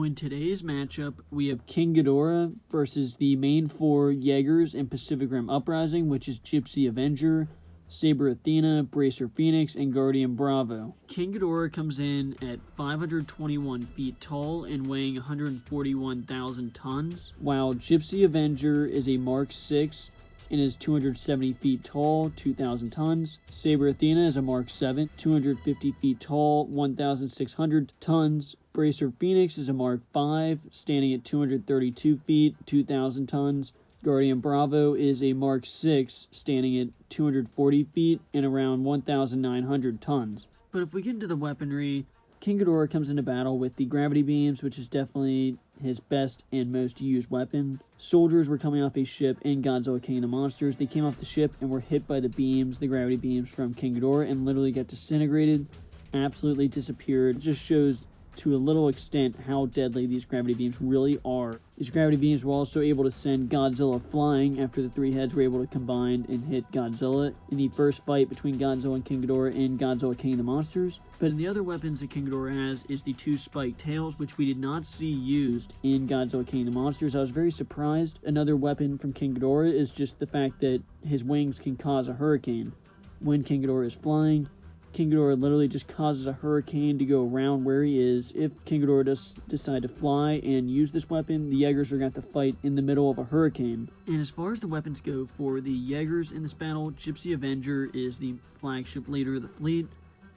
in today's matchup, we have King Ghidorah versus the main four Jaegers in Pacific Rim Uprising, which is Gypsy Avenger, Saber Athena, Bracer Phoenix, and Guardian Bravo. King Ghidorah comes in at 521 feet tall and weighing 141,000 tons, while Gypsy Avenger is a Mark 6 and is 270 feet tall, 2,000 tons. Saber Athena is a Mark 7, 250 feet tall, 1,600 tons. Bracer Phoenix is a Mark 5, standing at 232 feet, 2,000 tons. Guardian Bravo is a Mark 6, standing at 240 feet and around 1,900 tons. But if we get into the weaponry, King Ghidorah comes into battle with the gravity beams, which is definitely his best and most used weapon. Soldiers were coming off a ship in Godzilla King of the Monsters. They came off the ship and were hit by the beams, the gravity beams from King Ghidorah, and literally got disintegrated, absolutely disappeared. It just shows to a little extent how deadly these gravity beams really are. These gravity beams were also able to send Godzilla flying after the three heads were able to combine and hit Godzilla in the first fight between Godzilla and King Ghidorah in Godzilla King of the Monsters. But in the other weapons that King Ghidorah has is the two spiked tails, which we did not see used in Godzilla King of the Monsters. I was very surprised. Another weapon from King Ghidorah is just the fact that his wings can cause a hurricane. When King Ghidorah is flying, King Ghidorah literally just causes a hurricane to go around where he is. If King Ghidorah does decide to fly and use this weapon, the Jaegers are going to have to fight in the middle of a hurricane. And as far as the weapons go for the Jaegers in this battle, Gypsy Avenger is the flagship leader of the fleet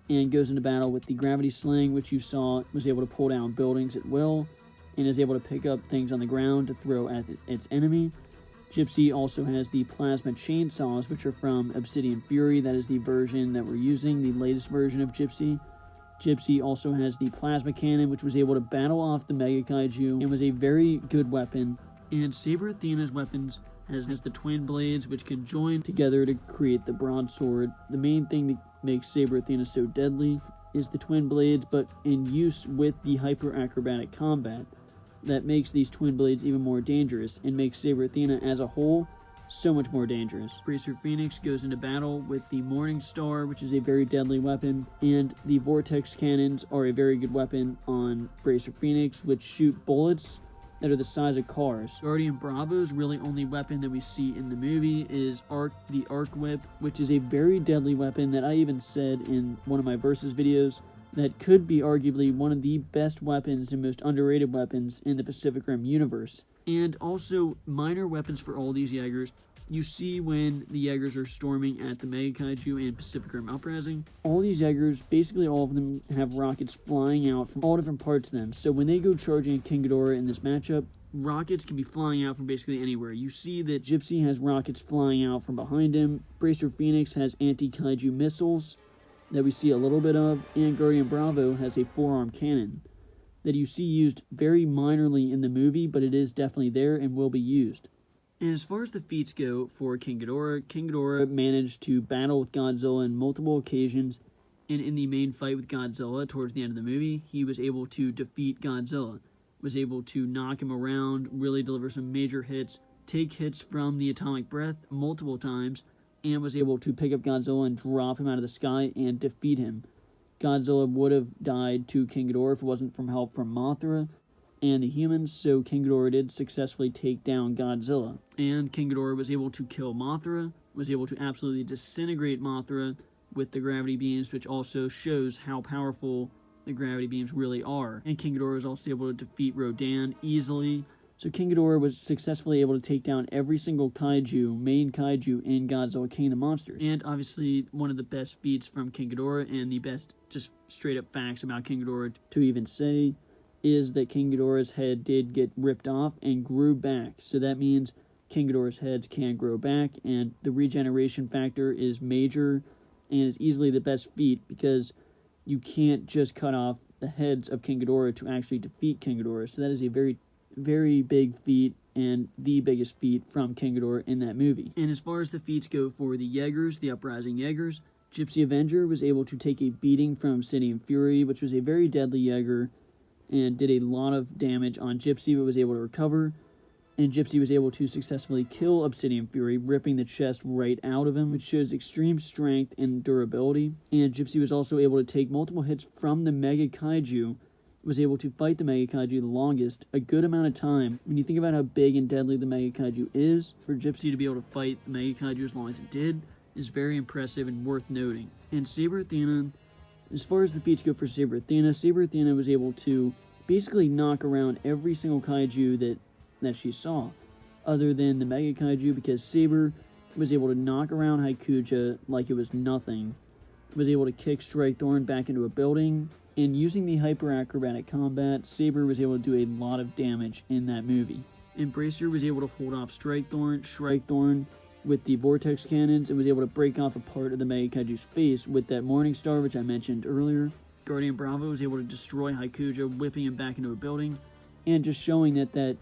and goes into battle with the gravity sling, which you saw was able to pull down buildings at will and is able to pick up things on the ground to throw at its enemy. Gypsy also has the plasma chainsaws, which are from Obsidian Fury. That is the version that we're using, the latest version of Gypsy. Gypsy also has the plasma cannon, which was able to battle off the Mega Kaiju and was a very good weapon. And Saber Athena's weapons has the twin blades, which can join together to create the broadsword. The main thing that makes Saber Athena so deadly is the twin blades, but in use with the hyper acrobatic combat, that makes these twin blades even more dangerous and makes Saber Athena as a whole so much more dangerous. Bracer Phoenix goes into battle with the Morning Star, which is a very deadly weapon, and the Vortex Cannons are a very good weapon on Bracer Phoenix, which shoot bullets that are the size of cars. Guardian Bravo's really only weapon that we see in the movie is the Arc Whip, which is a very deadly weapon that I even said in one of my Versus videos that could be arguably one of the best weapons and most underrated weapons in the Pacific Rim universe. And also minor weapons for all these Jaegers. You see when the Jaegers are storming at the Mega Kaiju and Pacific Rim Uprising, all these Jaegers, basically all of them, have rockets flying out from all different parts of them. So when they go charging at King Ghidorah in this matchup, rockets can be flying out from basically anywhere. You see that Gypsy has rockets flying out from behind him. Bracer Phoenix has anti-Kaiju missiles that we see a little bit of, and Guardian Bravo has a forearm cannon that you see used very minorly in the movie, but it is definitely there and will be used. And as far as the feats go for King Ghidorah managed to battle with Godzilla on multiple occasions, and in the main fight with Godzilla towards the end of the movie, he was able to defeat Godzilla, was able to knock him around, really deliver some major hits, take hits from the atomic breath multiple times, and was able to pick up Godzilla and drop him out of the sky and defeat him. Godzilla would have died to King Ghidorah if it wasn't from help from Mothra and the humans, so King Ghidorah did successfully take down Godzilla. And King Ghidorah was able to kill Mothra, was able to absolutely disintegrate Mothra with the gravity beams, which also shows how powerful the gravity beams really are. And King Ghidorah was also able to defeat Rodan easily. So King Ghidorah was successfully able to take down every single main kaiju in Godzilla King of the Monsters. And obviously one of the best feats from King Ghidorah and the best just straight up facts about King Ghidorah to even say is that King Ghidorah's head did get ripped off and grew back. So that means King Ghidorah's heads can grow back, and the regeneration factor is major and is easily the best feat because you can't just cut off the heads of King Ghidorah to actually defeat King Ghidorah. So that is a very, very big feat and the biggest feat from King Ghidorah in that movie. And as far as the feats go for the Jaegers, the Uprising Jaegers, Gypsy Avenger was able to take a beating from Obsidian Fury, which was a very deadly Jaeger, and did a lot of damage on Gypsy, but was able to recover. And Gypsy was able to successfully kill Obsidian Fury, ripping the chest right out of him, which shows extreme strength and durability. And Gypsy was also able to take multiple hits from the Mega Kaiju was able to fight the Mega Kaiju the longest, a good amount of time. When you think about how big and deadly the Mega Kaiju is, for Gypsy to be able to fight the Mega Kaiju as long as it did is very impressive and worth noting. And Saber Athena, as far as the feats go for Saber Athena was able to basically knock around every single kaiju that she saw, other than the Mega Kaiju, because Saber was able to knock around Haikuja like it was nothing, was able to kick Strike Thorn back into a building, and using the hyper-acrobatic combat, Saber was able to do a lot of damage in that movie. Embracer was able to hold off Strike Thorn with the Vortex Cannons, and was able to break off a part of the Mega Kaiju's face with that Morning Star, which I mentioned earlier. Guardian Bravo was able to destroy Haikuja, whipping him back into a building, and just showing that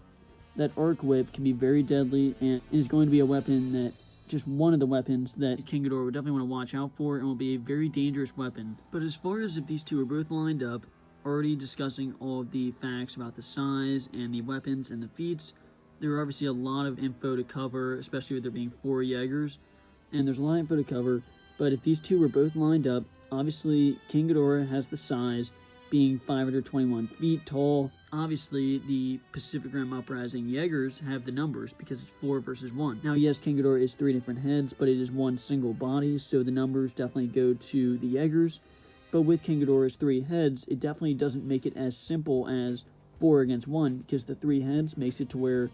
Arc Whip can be very deadly, and is going to be a weapon that, just one of the weapons that King Ghidorah would definitely want to watch out for, and will be a very dangerous weapon. But as far as if these two are both lined up, already discussing all of the facts about the size and the weapons and the feats, there are obviously a lot of info to cover, especially with there being 4 Jaegers, and there's a lot of info to cover. But if these two were both lined up, obviously King Ghidorah has the size, being 521 feet tall. Obviously, the Pacific Rim Uprising Jaegers have the numbers because it's 4 versus 1. Now, yes, King Ghidorah is 3 different heads, but it is one single body, so the numbers definitely go to the Jaegers. But with King Ghidorah's 3 heads, it definitely doesn't make it as simple as 4 against 1, because the 3 heads makes it to where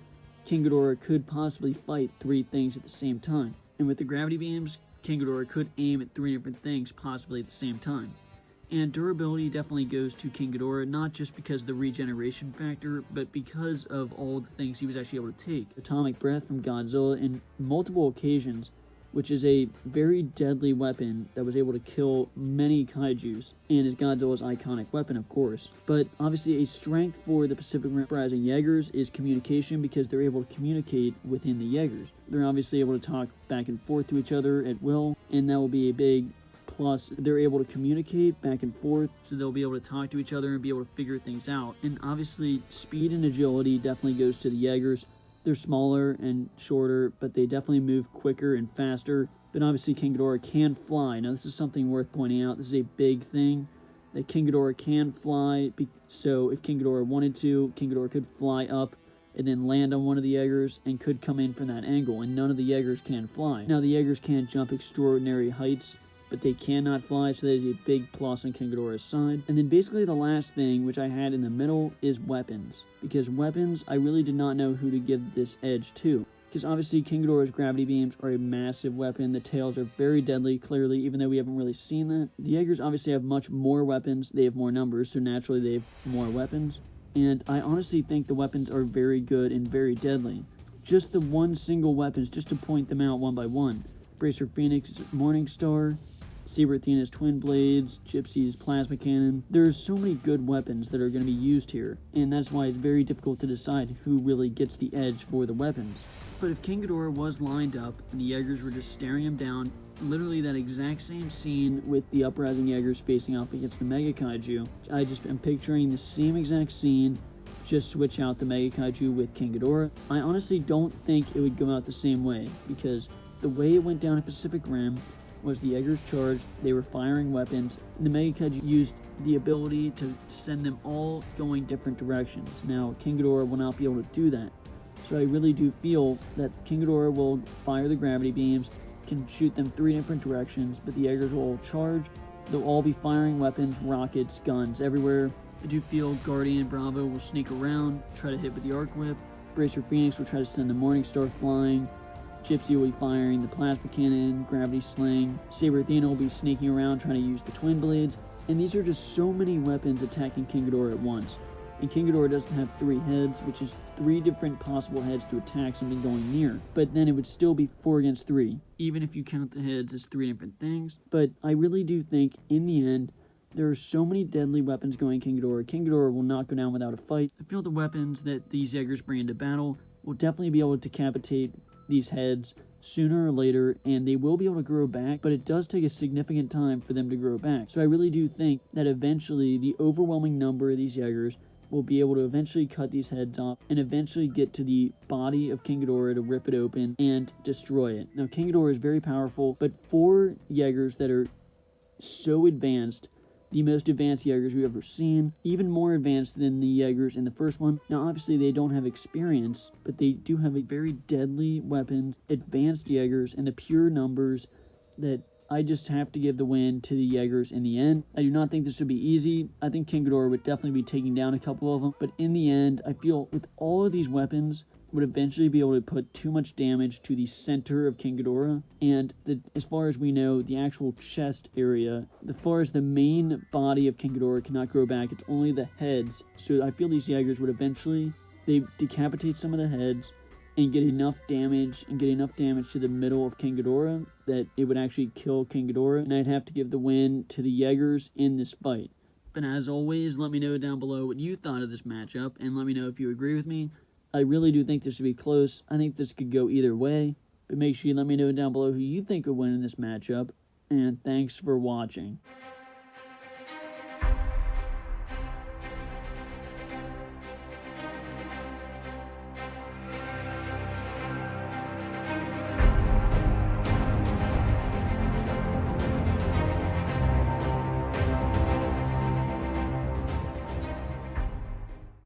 King Ghidorah could possibly fight 3 things at the same time. And with the gravity beams, King Ghidorah could aim at 3 different things possibly at the same time. And durability definitely goes to King Ghidorah, not just because of the regeneration factor, but because of all the things he was actually able to take. Atomic Breath from Godzilla in multiple occasions, which is a very deadly weapon that was able to kill many kaijus, and is Godzilla's iconic weapon, of course. But obviously a strength for the Pacific Rim Uprising Jaegers is communication, because they're able to communicate within the Jaegers. They're obviously able to talk back and forth to each other at will, and that will be a big plus. They're able to communicate back and forth, so they'll be able to talk to each other and be able to figure things out. And obviously speed and agility definitely goes to the Jaegers. They're smaller and shorter, but they definitely move quicker and faster. But obviously King Ghidorah can fly. Now this is something worth pointing out. This is a big thing, that King Ghidorah can fly. So if King Ghidorah wanted to, King Ghidorah could fly up and then land on one of the Jaegers and could come in from that angle. And none of the Jaegers can fly. Now the Jaegers can't jump extraordinary heights, but they cannot fly, so that is a big plus on King Ghidorah's side. And then basically the last thing, which I had in the middle, is weapons. Because weapons, I really did not know who to give this edge to. Because obviously King Ghidorah's gravity beams are a massive weapon. The tails are very deadly, clearly, even though we haven't really seen that. The Jaegers obviously have much more weapons. They have more numbers, so naturally they have more weapons. And I honestly think the weapons are very good and very deadly. Just the one single weapons, just to point them out one by one. Bracer Phoenix's Morning Star, Saber Athena's Twin Blades, Gypsy's Plasma Cannon. There's so many good weapons that are going to be used here, and that's why it's very difficult to decide who really gets the edge for the weapons. But if King Ghidorah was lined up and the Jaegers were just staring him down, literally that exact same scene with the Uprising Jaegers facing off against the Mega Kaiju, I just am picturing the same exact scene, just switch out the Mega Kaiju with King Ghidorah. I honestly don't think it would go out the same way, because the way it went down at Pacific Rim was the Jaegers charged, they were firing weapons, and the Mega Kaiju used the ability to send them all going different directions. Now, King Ghidorah will not be able to do that. So I really do feel that King Ghidorah will fire the gravity beams, can shoot them 3 different directions, but the Jaegers will charge. They'll all be firing weapons, rockets, guns, everywhere. I do feel Guardian Bravo will sneak around, try to hit with the Arc Whip. Bracer Phoenix will try to send the Morning Star flying. Gypsy will be firing the Plasma Cannon, Gravity Sling. Saber Athena will be sneaking around trying to use the Twin Blades. And these are just so many weapons attacking King Ghidorah at once. And King Ghidorah doesn't have 3 heads, which is 3 different possible heads to attack something going near. But then it would still be 4 against 3, even if you count the heads as 3 different things. But I really do think, in the end, there are so many deadly weapons going King Ghidorah. King Ghidorah will not go down without a fight. I feel the weapons that these Jaegers bring into battle will definitely be able to decapitate these heads sooner or later, and they will be able to grow back, but it does take a significant time for them to grow back. So I really do think that eventually the overwhelming number of these Jaegers will be able to eventually cut these heads off and eventually get to the body of King Ghidorah to rip it open and destroy it. Now, King Ghidorah is very powerful, but 4 Jaegers that are so advanced the most advanced Jaegers we've ever seen, even more advanced than the Jaegers in the first one. Now, obviously, they don't have experience, but they do have a very deadly weapons, advanced Jaegers, and the pure numbers that I just have to give the win to the Jaegers in the end. I do not think this would be easy. I think King Ghidorah would definitely be taking down a couple of them, but in the end, I feel with all of these weapons, would eventually be able to put too much damage to the center of King Ghidorah, and as far as we know, the actual chest area, as far as the main body of King Ghidorah cannot grow back, it's only the heads. So I feel these Jaegers would eventually, they decapitate some of the heads and get enough damage to the middle of King Ghidorah that it would actually kill King Ghidorah, and I'd have to give the win to the Jaegers in this fight. But as always, let me know down below what you thought of this matchup, and let me know if you agree with me. I really do think this would be close. I think this could go either way. But make sure you let me know down below who you think would win in this matchup. And thanks for watching.